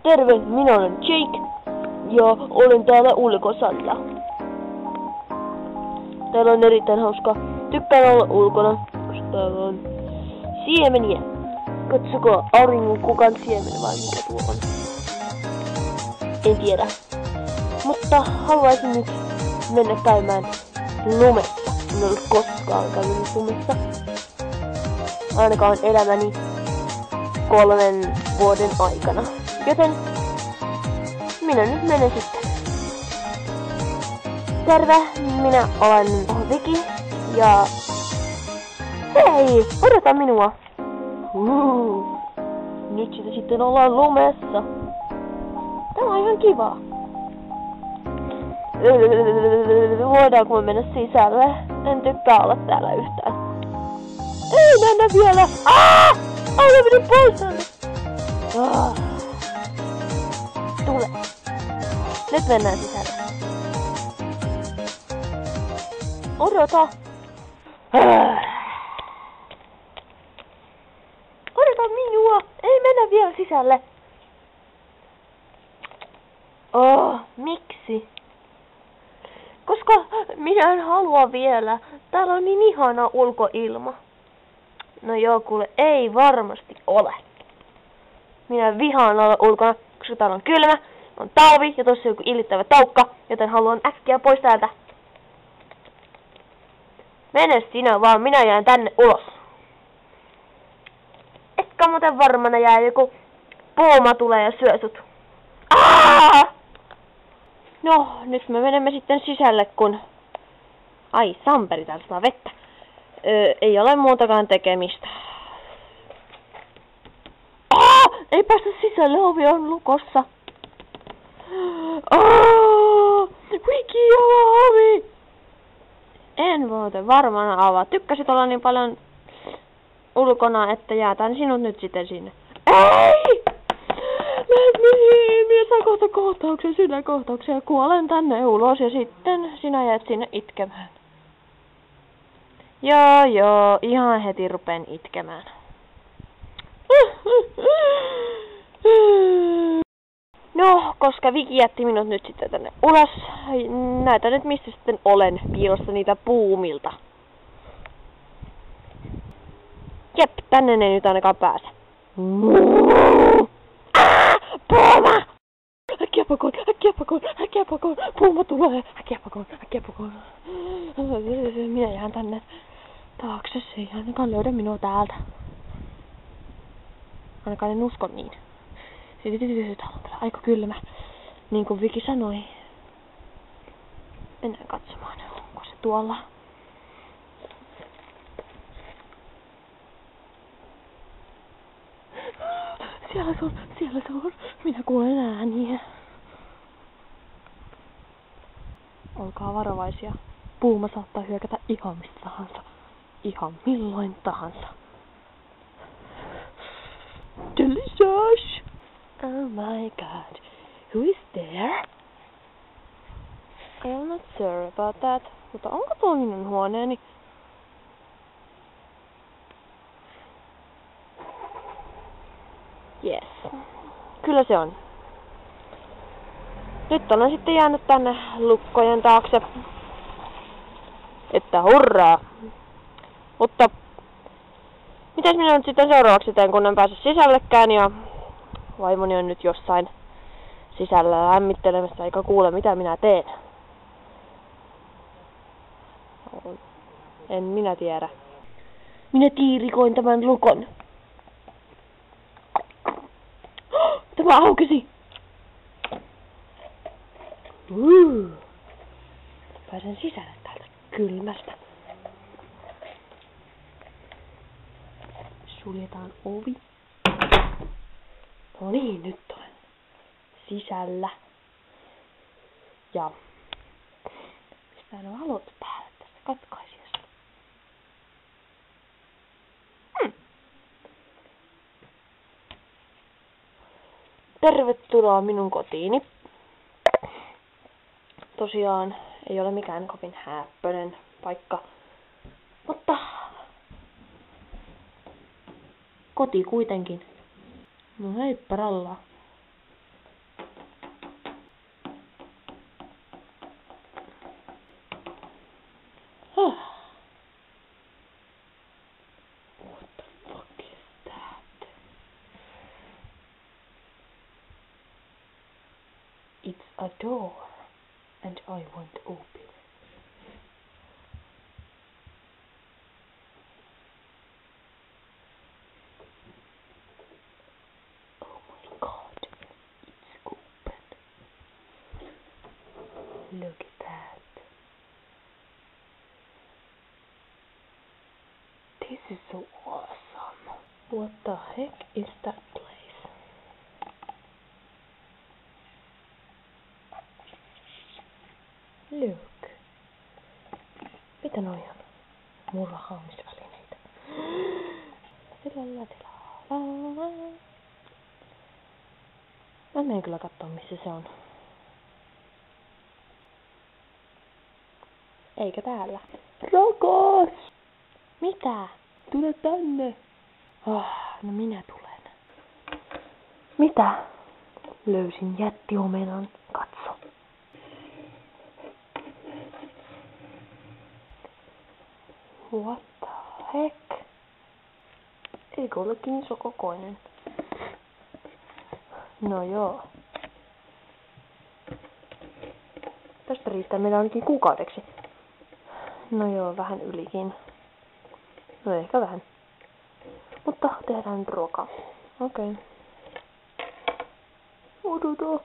Terve, minä olen Jake ja olen täällä ulkosalla. Täällä on erittäin hauska. Tykkään olla ulkona, koska täällä on siemeniä. Katsokaa, auringon kukan siemen vai mikä tuo on. En tiedä. Mutta haluaisin nyt mennä käymään lumessa. En ole koskaan käynyt lumessa. Ainakaan elämäni 3 vuoden aikana. Joten minä nyt menen sitten. Terve, minä olen Viki ja... Hei, odota minua! Nyt sitä sitten ollaan lumessa. Tämä on ihan kivaa. Voidaanko me mennä sisälle? En tykkää olla täällä yhtään. Ei mennä vielä! Aina meni pois! Tule. Nyt mennään sisälle. Odota. Odota minua. Ei mennä vielä sisälle. Miksi? Koska minä en halua vielä. Täällä on niin ihana ulkoilma. No joo, kuule, ei varmasti ole. Minä vihaan olla ulkona, koska täällä on kylmä, on talvi ja tossa on joku illittävä toukka, joten haluan äkkiä pois täältä. Mene sinä vaan, minä jään tänne ulos. Etkä muuten varmana jää, joku puuma tulee ja syö sut. No, nyt me menemme sitten sisälle, kun... Ai, Samperi täällä saa vettä. Ei ole muutakaan tekemistä. Ei päästä sisälle, ovi on lukossa. Viki, avaa ovi! En muuten varmana avaa. Tykkäsit olla niin paljon ulkona, että jäätän sinut nyt sitten sinne. Ei! Minä saan kohta kohtauksen, sydänkohtauksen ja kuolen tänne ulos ja sitten sinä jäät sinne itkemään. Joo, ihan heti rupeen itkemään. No, koska Viki jätti minut nyt sitten tänne ulos, näytän nyt mistä sitten olen piilossa niitä puumilta. Jep, tänne ei nyt ainakaan pääse. Puuma! Äkkiä pakoon, puuma tulee, äkkiä pakoon. Minä jään tänne taakse, se ei ainakaan löydä minua täältä. Ainakaan en usko niin. Täällä on kyllä aika kylmä, niin kuin Viki sanoi. Mennään katsomaan, onko se tuolla. Siellä se on. Minä kuulen ääniä. Olkaa varovaisia. Puuma saattaa hyökätä ihan mistä tahansa. Ihan milloin tahansa. Delicious! Oh my god. Who is there? I am not sure about that. Mutta onko tuo minun huoneeni? Yes. Kyllä se on. Nyt olen sitten jäänyt tänne lukkojen taakse. Että hurraa! Mutta mitäs minä nyt sitten seuraavaksi teen, kun en pääse sisällekään ja vaimoni on nyt jossain sisällä lämmittelemässä eikä kuule mitä minä teen. En minä tiedä. Minä tiirikoin tämän lukon. Tämä aukesi! Pääsen sisälle täältä kylmästä. Suljetaan ovi. No niin, nyt olen sisällä. Ja pistään ne valot päälle tästä katkaisijasta. Tervetuloa minun kotiini. Tosiaan ei ole mikään kovin häppöinen paikka, mutta koti kuitenkin. No heippa rallaa. It's a door, and I won't open. Oh my god, it's open. Look at that. This is so awesome. What the heck is that place? Look. Mitä noi on? Murhaamisvälineitä. Mä menen kyllä kattoo missä se on. Eikä täällä. Rakas! Mitä? Tule tänne. No minä tulen. Mitä? Löysin jättiomenan. Katso. What the heck? Eikö olekin iso kokoinen? No joo. Tästä riittää meillä ainakin kuukaudeksi. No joo, vähän ylikin. No ehkä vähän. Mutta tehdään nyt ruokaa. Okei. Odota.